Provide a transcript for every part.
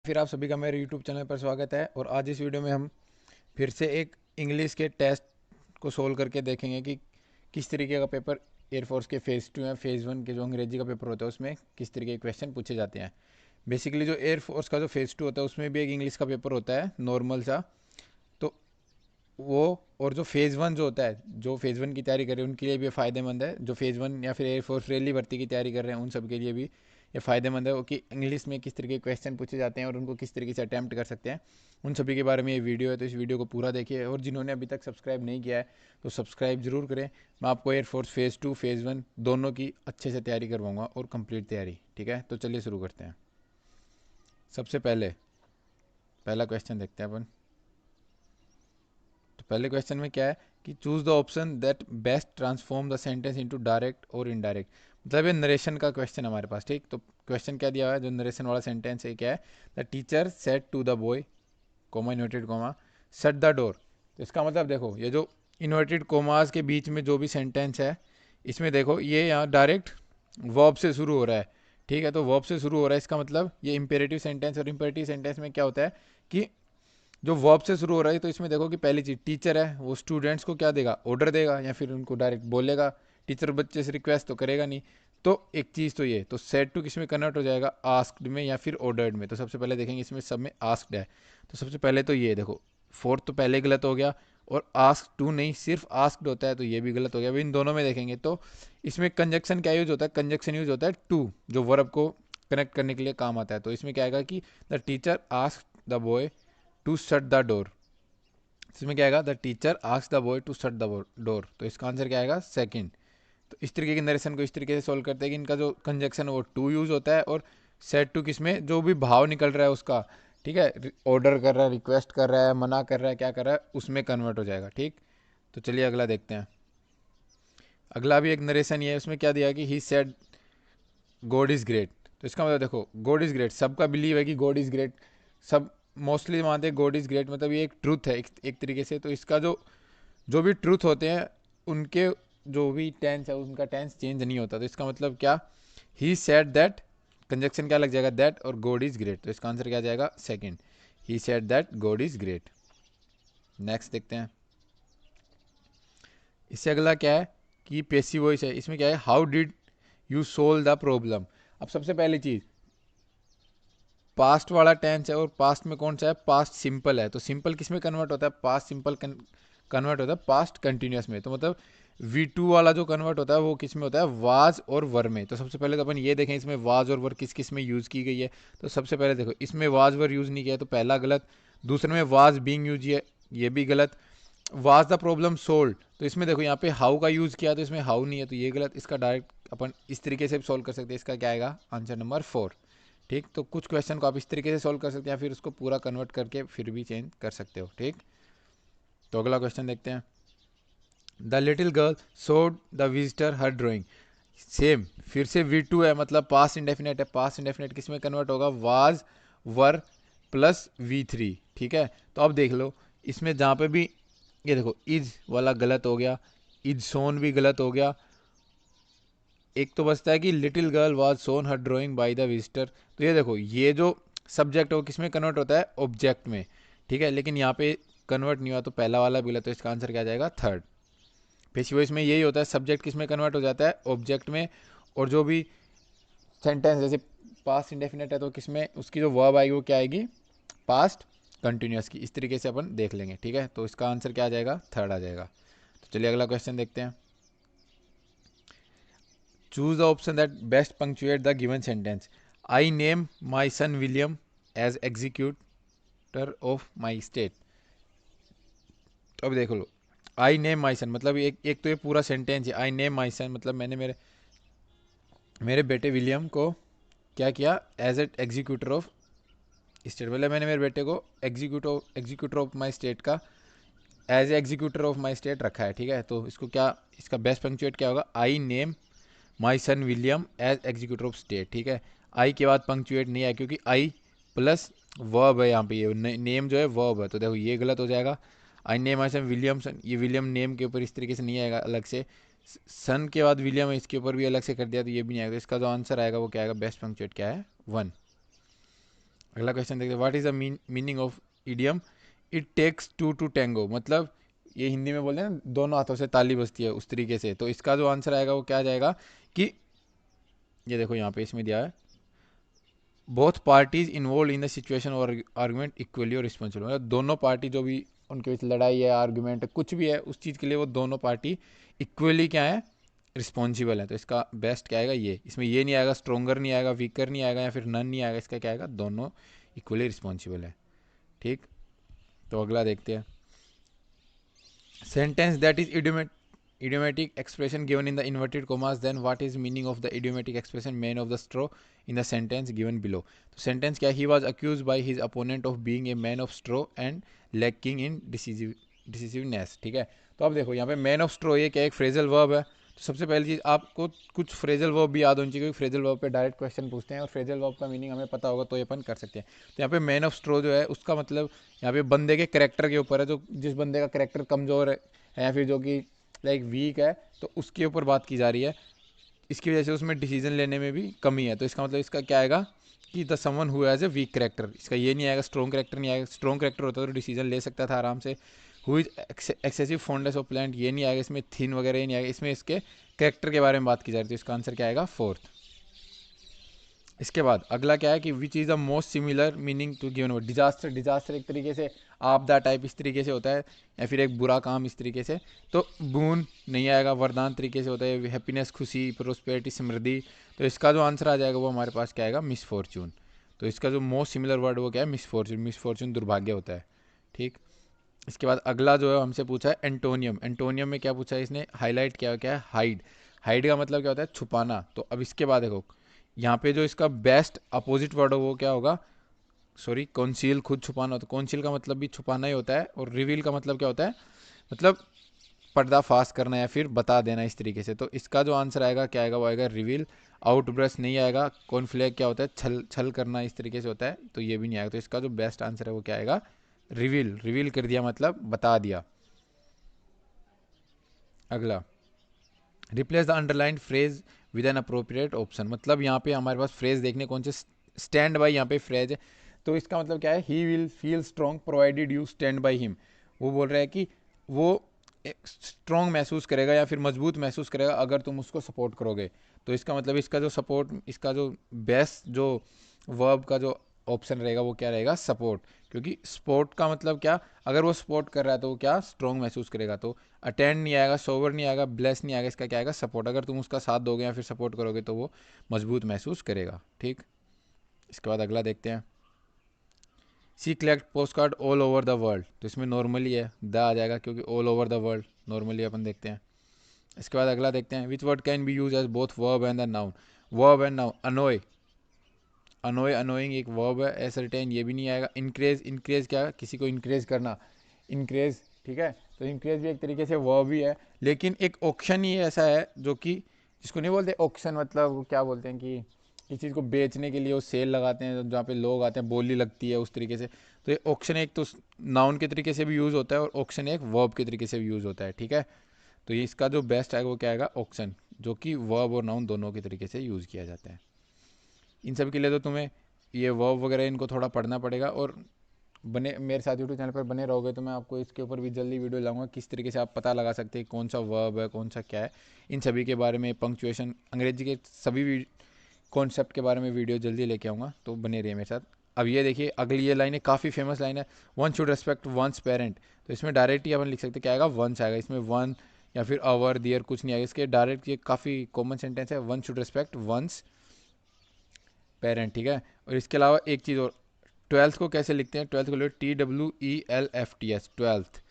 फिर आप सभी का मेरे YouTube चैनल पर स्वागत है। और आज इस वीडियो में हम फिर से एक इंग्लिश के टेस्ट को सोल्व करके देखेंगे कि किस तरीके का पेपर एयरफोर्स के फ़ेज़ 2 या फ़ेज़ 1 के जो अंग्रेजी का पेपर होता है उसमें किस तरीके के क्वेश्चन पूछे जाते हैं। बेसिकली जो एयरफोर्स का जो फ़ेज़ 2 होता है उसमें भी एक इंग्लिश का पेपर होता है नॉर्मल सा। तो वो और जो फ़ेज़ 1 जो होता है, जो फ़ेज़ 1 की तैयारी कर रहे हैं उनके लिए भी फ़ायदेमंद है। जो फ़ेज़ 1 या फिर एयरफोर्स रेली भर्ती की तैयारी कर रहे हैं उन सब के लिए भी ये फ़ायदेमंद है कि इंग्लिश में किस तरीके के क्वेश्चन पूछे जाते हैं और उनको किस तरीके से अटैम्प्ट कर सकते हैं। उन सभी के बारे में ये वीडियो है, तो इस वीडियो को पूरा देखिए। और जिन्होंने अभी तक सब्सक्राइब नहीं किया है तो सब्सक्राइब जरूर करें। मैं आपको एयरफोर्स फ़ेज़ 2 फ़ेज़ 1 दोनों की अच्छे से तैयारी करवाऊंगा और कंप्लीट तैयारी। ठीक है, तो चलिए शुरू करते हैं। सबसे पहले पहला क्वेश्चन देखते हैं अपन। तो पहले क्वेश्चन में क्या है कि choose the option that best transform the sentence into direct और इनडायरेक्ट। मतलब ये नरेशन का क्वेश्चन हमारे पास। ठीक, तो क्वेश्चन क्या दिया हुआ है, जो नरेशन वाला सेंटेंस है क्या है, the teacher said to the boy comma inverted comma shut the door. तो इसका मतलब देखो, ये जो इन्वर्टेड कोमास के बीच में जो भी सेंटेंस है इसमें देखो ये यहाँ डायरेक्ट वर्ब से शुरू हो रहा है। ठीक है, तो वर्ब से शुरू हो रहा है, इसका मतलब ये इंपेरेटिव सेंटेंस। और इंपेरेटिव सेंटेंस में क्या होता है कि जो वर्ब से शुरू हो रहा है, तो इसमें देखो कि पहली चीज टीचर है, वो स्टूडेंट्स को क्या देगा, ऑर्डर देगा या फिर उनको डायरेक्ट बोलेगा। टीचर बच्चे से रिक्वेस्ट तो करेगा नहीं। तो एक चीज तो ये, तो सेड टू किस में कन्वर्ट हो जाएगा, आस्क्ड में या फिर ऑर्डर्ड में। तो सबसे पहले देखेंगे इसमें सब में आस्क्ड है। तो सबसे पहले तो ये देखो, फोर्थ तो पहले गलत हो गया। और आस्क टू नहीं, सिर्फ आस्क्ड होता है, तो ये भी गलत हो गया। अभी इन दोनों में देखेंगे तो इसमें कंजक्शन क्या यूज होता है, कंजक्शन यूज होता है टू, जो वर्ब को कनेक्ट करने के लिए काम आता है। तो इसमें क्या आएगा कि the teacher ask the boy to shut the door. इसमें क्या आएगा, the teacher ask the boy to shut the door. तो इसका आंसर क्या आएगा, सेकंड। तो इस तरीके के नरेशन को इस तरीके से सोल्व करते हैं कि इनका जो कंजक्शन है वो टू यूज होता है, और सेट टू किसमें जो भी भाव निकल रहा है उसका, ठीक है, ऑर्डर कर रहा है, रिक्वेस्ट कर रहा है, मना कर रहा है, क्या कर रहा है, उसमें कन्वर्ट हो जाएगा। ठीक, तो चलिए अगला देखते हैं। अगला भी एक नरेशन ही है। उसमें क्या दिया कि he said God is great. तो इसका मतलब देखो, गॉड इज ग्रेट, सबका बिलीव है कि गॉड इज ग्रेट। सब मोस्टली मानते हैं गॉड इज ग्रेट, मतलब ये एक ट्रूथ है एक तरीके से। तो इसका जो जो भी ट्रूथ होते हैं उनके जो भी टेंस है उनका टेंस चेंज नहीं होता। तो इसका मतलब क्या, ही सेड दैट, कंजक्शन क्या लग जाएगा, दैट, और गॉड इज ग्रेट। तो इसका आंसर क्या जाएगा, second. He said that God is great. Next देखते हैं। इससे अगला क्या है कि पेसिव वॉइस है। इसमें क्या है, how did you solve the problem. अब सबसे पहली चीज, पास्ट वाला टेंस है और पास्ट में कौन सा है, पास्ट सिंपल है। तो सिंपल किस में कन्वर्ट होता है, पास्ट सिंपल कन्वर्ट होता है पास्ट कंटिन्यूस में। तो मतलब V2 वाला जो कन्वर्ट होता है वो किस में होता है, वाज और वर में। तो सबसे पहले तो अपन ये देखें इसमें वाज और वर किस किस में यूज़ की गई है। तो सबसे पहले देखो, इसमें वाज वर यूज़ नहीं किया है, तो पहला गलत। दूसरे में वाज बीइंग यूज है, ये भी गलत। वाज द प्रॉब्लम सोल्व, तो इसमें देखो यहाँ पे हाउ का यूज़ किया, तो इसमें हाउ नहीं है, तो ये गलत। इसका डायरेक्ट अपन इस तरीके से सोल्व कर सकते हैं। इसका क्या आएगा, आंसर नंबर 4। ठीक, तो कुछ क्वेश्चन को आप इस तरीके से सोल्व कर सकते हैं, फिर उसको पूरा कन्वर्ट करके फिर भी चेंज कर सकते हो। ठीक, तो अगला क्वेश्चन देखते हैं। The little girl showed the visitor her drawing. Same, फिर से V2 है, मतलब पास इंडेफिनेट है। पास इंडेफिनेट किस में कन्वर्ट होगा, वाज वर प्लस V3। ठीक है, तो अब देख लो इसमें जहाँ पे भी ये देखो, इज वाला गलत हो गया, इज सोन भी गलत हो गया। एक तो बचता है कि little girl was shown her drawing by the visitor. तो ये देखो, ये जो सब्जेक्ट है वो किस में कन्वर्ट होता है, ऑब्जेक्ट में। ठीक है, लेकिन यहाँ पे कन्वर्ट नहीं हुआ, तो पहला वाला भी गलत। तो इसका आंसर क्या जाएगा, थर्ड। पेशी वॉइस में यही होता है, सब्जेक्ट किस में कन्वर्ट हो जाता है, ऑब्जेक्ट में। और जो भी सेंटेंस जैसे पास्ट इंडेफिनेट है तो किस में उसकी जो वर्ब आएगी वो क्या आएगी, पास्ट कंटिन्यूस की। इस तरीके से अपन देख लेंगे। ठीक है, तो इसका आंसर क्या आ जाएगा, थर्ड आ जाएगा। तो चलिए अगला क्वेश्चन देखते हैं। Choose the option that best punctuate the given sentence. I name my son William as executor of my state. तो अब देख लो, आई नेम माई सन मतलब एक तो ये पूरा सेंटेंस है। आई नेम माई सन मतलब मैंने मेरे मेरे बेटे विलियम को क्या किया, as a executor of state. मतलब मैंने मेरे बेटे को एग्जीक्यूटर ऑफ माई स्टेट का as a executor of my state रखा है। ठीक है, तो इसको क्या, इसका बेस्ट पंक्चुएट क्या होगा, I name my son William as executor of state. ठीक है, आई के बाद पंक्चुएट नहीं है क्योंकि आई प्लस वर्ब है यहाँ पे, ये नेम जो है वर्ब है। तो देखो ये गलत हो जाएगा। आई नेम माई सन विलियम सन, ये विलियम नेम के ऊपर इस तरीके से नहीं आएगा अलग से। सन के बाद विलियम है, इसके ऊपर भी अलग से कर दिया तो ये भी नहीं आएगा। तो इसका जो आंसर आएगा वो क्या आएगा, बेस्ट पंक्चुएट क्या है, 1। अगला क्वेश्चन देखते हैं, what is the meaning of idiom it takes two to tango, मतलब ये हिंदी में बोलते हैं ना दोनों हाथों से ताली बजती है, उस तरीके से। तो इसका जो आंसर आएगा वो क्या आ जाएगा कि ये देखो यहाँ पे इसमें दिया है, both parties involve in the situation और आर्गुमेंट इक्वली और रिस्पॉन्सिबल, मतलब दोनों पार्टी जो भी उनके बीच लड़ाई है, आर्गुमेंट है, कुछ भी है, उस चीज़ के लिए वो दोनों पार्टी इक्वली क्या है, रिस्पॉन्सिबल है। तो इसका बेस्ट क्या आएगा, ये इसमें ये नहीं आएगा, स्ट्रोंगर नहीं आएगा, वीकर नहीं आएगा, या फिर नन नहीं आएगा, इसका क्या आएगा, दोनों इक्वली रिस्पॉन्सिबल है। ठीक, तो अगला देखते हैं, sentence that is idiomatic expression given in the inverted commas, then what is meaning of the idiomatic expression man of the straw in the sentence given below? तो sentence क्या, he was accused by his opponent of being a man of straw and lacking in decisiveness। ठीक है, तो अब देखो यहाँ पे man of स्ट्रो ये क्या, एक फ्रेजल वर्ब है। तो सबसे पहली चीज़ आपको कुछ फ्रेजल वर्ब भी याद होनी चाहिए, क्योंकि फ्रेजल वर्ब पे डायरेक्ट क्वेश्चन पूछते हैं और फ्रेजल वर्ब का मीनिंग हमें पता होगा तो ये अपन कर सकते हैं। तो यहाँ पे मैन ऑफ स्ट्रो जो है उसका मतलब यहाँ पे बंदे के करेक्टर के ऊपर है, जो जिस बंदे का करेक्टर कमज़ोर है या फिर जो कि लाइक वीक है, तो उसके ऊपर बात की जा रही है। इसकी वजह से उसमें डिसीजन लेने में भी कमी है। तो इसका मतलब इसका क्या आएगा कि the someone who has a weak character, इसका ये नहीं आएगा, स्ट्रॉन्ग करेक्टर नहीं आएगा। स्ट्रॉन्ग करेक्टर होता तो डिसीजन ले सकता था आराम से। Who is excessive fondness of plant, ये नहीं आएगा, इसमें थिन वगैरह ये नहीं आएगा, इसमें इसके करेक्टर के बारे में बात की जा रही है। तो इसका आंसर क्या आएगा, फोर्थ। इसके बाद अगला क्या है कि which is the most similar meaning to given word, disaster, disaster एक तरीके से आपदा टाइप इस तरीके से होता है, या फिर एक बुरा काम इस तरीके से। तो बून नहीं आएगा, वरदान तरीके से होता है, हैप्पीनेस खुशी, प्रोस्पेरिटी समृद्धि। तो इसका जो आंसर आ जाएगा वो हमारे पास क्या आएगा, मिसफॉर्चून। तो इसका जो मोस्ट सिमिलर वर्ड वो क्या है, मिसफॉर्चून। मिसफॉर्चून दुर्भाग्य होता है। ठीक, इसके बाद अगला जो है हमसे पूछा है एंटोनियम। एंटोनियम में क्या पूछा है इसने, हाईलाइट किया क्या है, हाइड। हाइड का मतलब क्या होता है, छुपाना। तो अब इसके बाद देखो यहाँ पे जो इसका बेस्ट अपोजिट वर्ड हो वो क्या होगा, सॉरी, कॉन्सील, खुद छुपाना होता है। कॉन्सील का मतलब भी छुपाना ही होता है, और रिवील का मतलब क्या होता है, मतलब पर्दाफाश करना या फिर बता देना इस तरीके से। तो इसका जो आंसर आएगा क्या आएगा, वो आएगा रिवील। आउट ब्रश नहीं आएगा। कॉन्फ्लैग क्या होता है, छल छल करना इस तरीके से होता है, तो ये भी नहीं आएगा। तो इसका जो बेस्ट आंसर है वो क्या आएगा, रिवील। रिवील कर दिया मतलब बता दिया। अगला, replace the underline phrase with an appropriate option, मतलब यहाँ पे हमारे पास फ्रेज देखने कौन से, स्टैंड बाई यहाँ पे फ्रेज है। तो इसका मतलब क्या है, he will feel strong provided you stand by him. वो बोल रहा है कि वो स्ट्रॉन्ग महसूस करेगा या फिर मजबूत महसूस करेगा अगर तुम उसको सपोर्ट करोगे। तो इसका मतलब इसका जो सपोर्ट, इसका जो बेस्ट जो वर्ब का जो ऑप्शन रहेगा वो क्या रहेगा, सपोर्ट। क्योंकि सपोर्ट का मतलब क्या, अगर वो सपोर्ट कर रहा है तो वो क्या, स्ट्रॉन्ग महसूस करेगा। तो अटेंड नहीं आएगा, सोवर नहीं आएगा, ब्लेस नहीं आएगा, इसका क्या आएगा, सपोर्ट। अगर तुम उसका साथ दोगे या फिर सपोर्ट करोगे तो वो मजबूत महसूस करेगा। ठीक, इसके बाद अगला देखते हैं, she collect post card all over the world. तो इसमें नॉर्मली है, द आ जाएगा क्योंकि all over the world normally अपन देखते हैं। इसके बाद अगला देखते हैं, which word can be use as both verb and the noun. Verb and noun, annoy, annoy annoying एक वर्ब है। एसरटेन ये भी नहीं आएगा। इनक्रेज, इनक्रेज क्या, किसी को इनक्रेज करना, इनक्रेज। ठीक है, तो इनक्रेज भी एक तरीके से वर्ब ही है, लेकिन एक ऑक्शन ही ऐसा है जो कि जिसको नहीं बोलते ऑक्शन, मतलब वो क्या बोलते हैं कि किसी चीज़ को बेचने के लिए वो सेल लगाते हैं जहाँ पे लोग आते हैं, बोली लगती है उस तरीके से। तो ये ऑक्शन एक तो नाउन के तरीके से भी यूज़ होता है और ऑक्शन एक वर्ब के तरीके से भी यूज़ होता है। ठीक है, तो ये इसका जो बेस्ट आएगा वो क्या आएगा, ऑक्शन, जो कि वर्ब और नाउन दोनों के तरीके से यूज़ किया जाता है। इन सब के लिए तो तुम्हें ये वर्ब वगैरह इनको थोड़ा पढ़ना पड़ेगा, और बने मेरे साथ यूट्यूब चैनल पर बने रहोगे तो मैं आपको इसके ऊपर भी जल्दी वीडियो लाऊंगा, किस तरीके से आप पता लगा सकते हैं कौन सा वर्ब है, कौन सा क्या है। इन सभी के बारे में, पंक्चुएशन, अंग्रेजी के सभी कॉन्सेप्ट के बारे में वीडियो जल्दी लेके आऊँगा, तो बने रहिए मेरे साथ। अब ये देखिए अगली ये लाइन है, काफ़ी फेमस लाइन है, one should respect one's parent. तो इसमें डायरेक्ट ही अपन लिख सकते क्या आएगा, वंस आएगा। इसमें वन या फिर अवर दियर कुछ नहीं आएगा, इसके डायरेक्ट ये काफ़ी कॉमन सेंटेंस है, one should respect one's parent. ठीक है, और इसके अलावा एक चीज़ और, ट्वेल्थ को कैसे लिखते हैं, ट्वेल्थ को लिखो TWELFTH, ट्वेल्थ।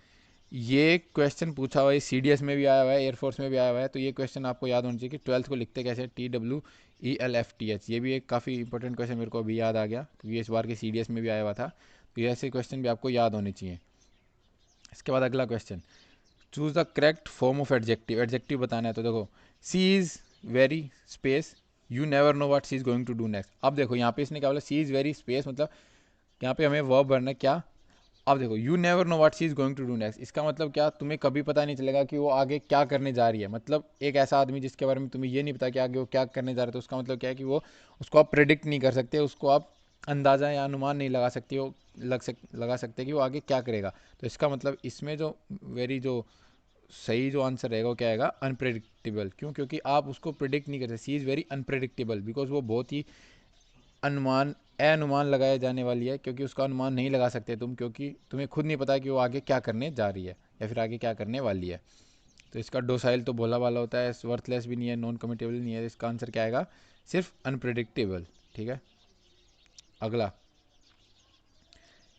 ये क्वेश्चन पूछा हुआ है, CDS में भी आया हुआ है, एयरफोर्स में भी आया हुआ है। तो ये क्वेश्चन आपको याद होना चाहिए कि ट्वेल्थ को लिखते कैसे, TWELFTH। ये भी एक काफ़ी इंपॉर्टेंट क्वेश्चन मेरे को अभी याद आ गया, क्योंकि ये इस बार के CDS में भी आया हुआ था। तो ये ऐसे क्वेश्चन भी आपको याद होने चाहिए। इसके बाद अगला question, choose the correct form of adjective. Adjective बताना है, तो देखो, she is very space, you never know what she is going to do next. अब देखो यहाँ पे इसने क्या बोला, सी इज़ वेरी स्पेस, मतलब यहाँ पे हमें वर्ब भरना है क्या। अब देखो, you never know what she is going to do next, इसका मतलब क्या, तुम्हें कभी पता नहीं चलेगा कि वो आगे क्या करने जा रही है। मतलब एक ऐसा आदमी जिसके बारे में तुम्हें ये नहीं पता कि आगे वो क्या करने जा रहा है, तो उसका मतलब क्या है कि वो उसको आप प्रिडिक्ट नहीं कर सकते, उसको आप अंदाज़ा या अनुमान नहीं लगा सकती हो लगा सकते कि वो आगे क्या करेगा। तो इसका मतलब इसमें जो वेरी जो सही जो आंसर रहेगा वो क्या आएगा, अनप्रेडिक्टेबल। क्यों? क्योंकि आप उसको प्रिडिक्ट नहीं कर सकते। सी इज़ वेरी अनप्रेडिक्टेबल बिकॉज वो बहुत ही अनुमान लगाया जाने वाली है, क्योंकि उसका अनुमान नहीं लगा सकते तुम, क्योंकि तुम्हें खुद नहीं पता कि वो आगे क्या करने जा रही है या फिर आगे क्या करने वाली है। तो इसका डोसाइल तो भोला वाला होता है, वर्थलेस भी नहीं है, नॉन कमिटेबल नहीं है। इसका आंसर क्या आएगा, सिर्फ अनप्रिडिक्टेबल। ठीक है, अगला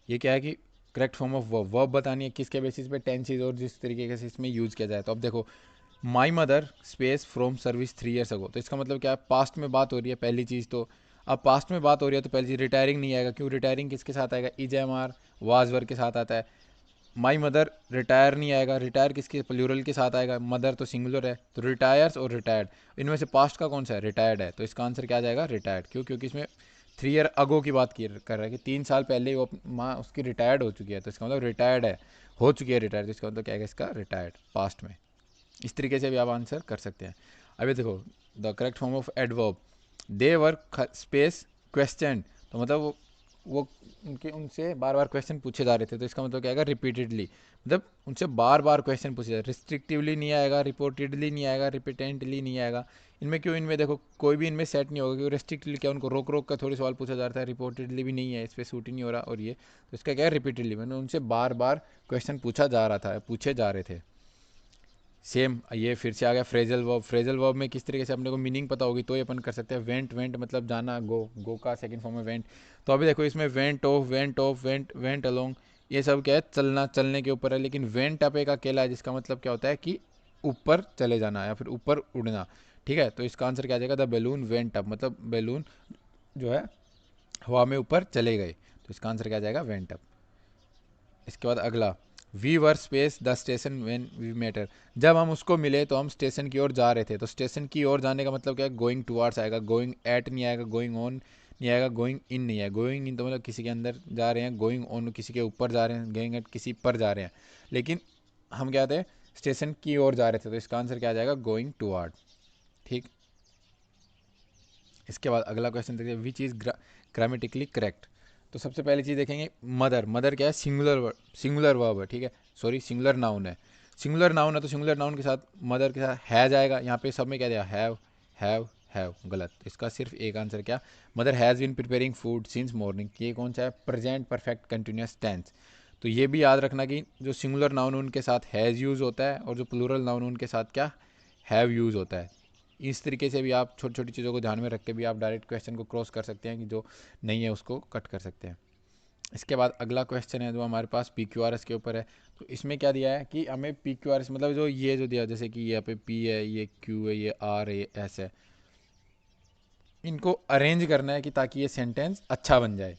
ये क्या है कि करेक्ट फॉर्म ऑफ वर्ब बतानी है, किसके बेसिस पे टेंसेज और जिस तरीके से इसमें यूज़ किया जाए। तो अब देखो, my mother space from service 3 years ago, तो इसका मतलब क्या है, पास्ट में बात हो रही है पहली चीज़। तो अब पास्ट में बात हो रही है तो पहली चीज़ रिटायरिंग नहीं आएगा। क्यों? रिटायरिंग किसके साथ आएगा, is am are was were के साथ आता है। माई मदर रिटायर नहीं आएगा, रिटायर किसके प्लूरल के साथ आएगा, मदर तो सिंगुलर है। तो रिटायर्स और रिटायर्ड, इनमें से पास्ट का कौन सा है, रिटायर्ड है। तो इसका आंसर क्या आ जाएगा, रिटायर्ड। क्यों? क्योंकि इसमें 3 year अगो की बात कर रहा है कि 3 साल पहले वो माँ उसकी रिटायर्ड हो चुकी है। तो इसका मतलब रिटायर्ड है, हो चुकी है रिटायर्ड। तो इसका मतलब क्या है, इसका रिटायर्ड पास्ट में। इस तरीके से भी आप आंसर कर सकते हैं। अभी देखो, the correct form of adverb, they were space question, तो मतलब वो उनके उनसे बार बार क्वेश्चन पूछे जा रहे थे। तो इसका मतलब क्या आएगा, रिपीटेडली, मतलब उनसे बार बार क्वेश्चन पूछे जा रहे। रिस्ट्रिक्टिवली नहीं आएगा, रिपोर्टेडली नहीं आएगा, रिपीटेंटली नहीं आएगा। इनमें क्यों, इनमें देखो कोई भी इनमें सेट नहीं होगा, क्योंकि रेस्ट्रिक्टली क्या, उनको रोक रोक कर थोड़ी सवाल पूछा जा रहा है। रिपोर्टेडली भी नहीं है, इस पर सूट ही नहीं हो रहा। और ये तो इसका क्या है, रिपीटेडली, मैंने उनसे बार बार क्वेश्चन पूछा जा रहा था, पूछे जा रहे थे। सेम ये फिर से आ गया फ्रेजल वर्ब। फ्रेजल वर्ब में किस तरीके से अपने को मीनिंग पता होगी तो ये अपन कर सकते हैं। वेंट, वेंट मतलब जाना, गो, गो का सेकंड फॉर्म है वेंट। तो अभी देखो इसमें went of, went of, went, went along, ये सब क्या है, चलना, चलने के ऊपर है। लेकिन वेंट अप एक अकेला है, जिसका मतलब क्या होता है कि ऊपर चले जाना या फिर ऊपर उड़ना। ठीक है, तो इसका आंसर क्या आ जाएगा, द बैलून वेंट अप, मतलब बैलून जो है हवा में ऊपर चले गए। तो इसका आंसर क्या आ जाएगा, वेंट अप। इसके बाद अगला, we were space the station when we met her, जब हम उसको मिले तो हम स्टेशन की ओर जा रहे थे। तो स्टेशन की ओर जाने का मतलब क्या है, गोइंग टुवार्ड्स आएगा, गोइंग एट नहीं आएगा, गोइंग ऑन नहीं आएगा, गोइंग इन नहीं है। गोइंग इन तो मतलब किसी के अंदर जा रहे हैं, गोइंग ऑन किसी के ऊपर जा रहे हैं, गोइंग एट किसी पर जा रहे हैं। लेकिन हम क्या थे, स्टेशन की ओर जा रहे थे। तो इसका आंसर क्या आ जाएगा, गोइंग टुवार्ड। ठीक, इसके बाद अगला क्वेश्चन देखते हैं, विच इज़ ग्रामेटिकली करेक्ट। तो सबसे पहली चीज़ देखेंगे, मदर। मदर क्या है, सिंगुलर वर्ब है। ठीक है, सॉरी सिंगुलर नाउन है। सिंगुलर नाउन है तो सिंगुलर नाउन के साथ मदर के साथ हैज़ आएगा। यहाँ पे सब में क्या दिया, हैव गलत। इसका सिर्फ एक आंसर क्या, mother has been preparing food since morning. ये कौन सा है, प्रेजेंट परफेक्ट कंटिन्यूस टेंस। तो ये भी याद रखना कि जो सिंगुलर नाउन उनके साथ हैज़ यूज़ होता है और जो प्लूरल नाउन उनके साथ क्या, हैव यूज़ होता है। इस तरीके से भी आप छोटी छोटी चीज़ों को ध्यान में रख के भी आप डायरेक्ट क्वेश्चन को क्रॉस कर सकते हैं, कि जो नहीं है उसको कट कर सकते हैं। इसके बाद अगला क्वेश्चन है जो हमारे पास पी क्यू आर एस के ऊपर है। तो इसमें क्या दिया है कि हमें पी क्यू आर एस मतलब जो ये जो दिया, जैसे कि यहाँ पे पी है, ये क्यू है, ये आर है, ये एस है, इनको अरेंज करना है कि ताकि ये सेंटेंस अच्छा बन जाए।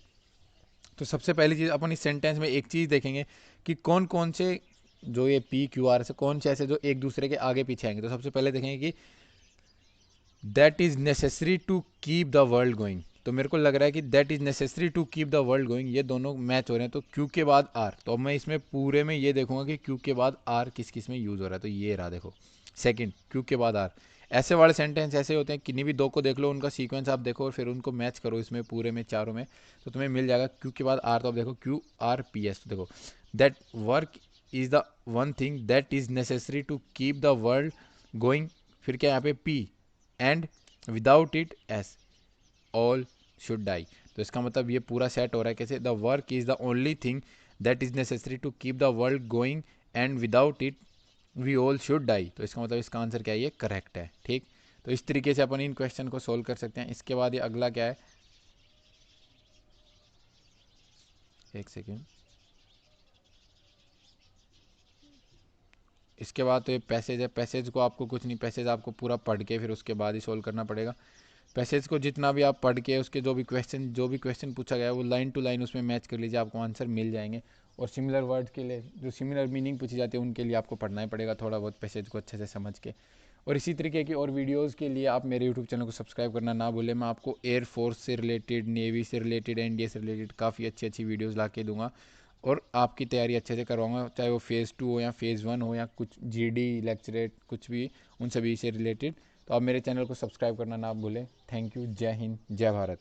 तो सबसे पहली चीज़ अपन इस सेंटेंस में एक चीज़ देखेंगे कि कौन कौन से जो ये पी क्यू आर एस है, कौन से ऐसे जो एक दूसरे के आगे पीछे आएंगे। तो सबसे पहले देखेंगे कि that is necessary to keep the world going. तो मेरे को लग रहा है कि that is necessary to keep the world going, ये दोनों मैच हो रहे हैं। तो क्यू के बाद आर, तो अब मैं इसमें पूरे में ये देखूंगा कि क्यू के बाद आर किस किस में यूज़ हो रहा है। तो ये रहा देखो, सेकंड क्यू के बाद आर। ऐसे वाले सेंटेंस ऐसे होते हैं, किन्हीं भी दो को देख लो, उनका सीक्वेंस आप देखो और फिर उनको मैच करो इसमें पूरे में चारों में, तो तुम्हें मिल जाएगा क्यू के बाद आर। तो अब देखो क्यू आर पी एस, तो देखो that work is the one thing that is necessary to keep the world going. फिर क्या यहाँ पे P and without it S all should die. तो इसका मतलब ये पूरा सेट हो रहा है कैसे, the work is the only thing that is necessary to keep the world going and without it we all should die. तो इसका मतलब इसका आंसर क्या है, ये करेक्ट है। ठीक, तो इस तरीके से अपन इन क्वेश्चन को सोल्व कर सकते हैं। इसके बाद ये अगला क्या है, एक सेकेंड, इसके बाद तो ये पैसेज है। पैसेज को आपको कुछ नहीं, पैसेज आपको पूरा पढ़ के फिर उसके बाद ही सोल्व करना पड़ेगा। पैसेज को जितना भी आप पढ़ के उसके जो भी क्वेश्चन पूछा गया है वो लाइन टू लाइन उसमें मैच कर लीजिए, आपको आंसर मिल जाएंगे। और सिमिलर वर्ड के लिए जो सिमिलर मीनिंग पूछी जाती है उनके लिए आपको पढ़ना ही पड़ेगा थोड़ा बहुत पैसेज को अच्छे से समझ के। और इसी तरीके की और वीडियोज़ के लिए आप मेरे यूट्यूब चैनल को सब्सक्राइब करना ना भूलें। मैं आपको एयरफोर्स से रिलेटेड, नेवी से रिलेटेड, एनडीए से रिलेटेड काफ़ी अच्छी अच्छी वीडियोज़ ला के दूंगा और आपकी तैयारी अच्छे से करवाऊंगा, चाहे वो फ़ेज़ 2 हो या फ़ेज़ 1 हो या कुछ जीडी लेक्चरेट कुछ भी, उन सभी से रिलेटेड। तो आप मेरे चैनल को सब्सक्राइब करना ना भूलें। थैंक यू, जय हिंद, जय भारत।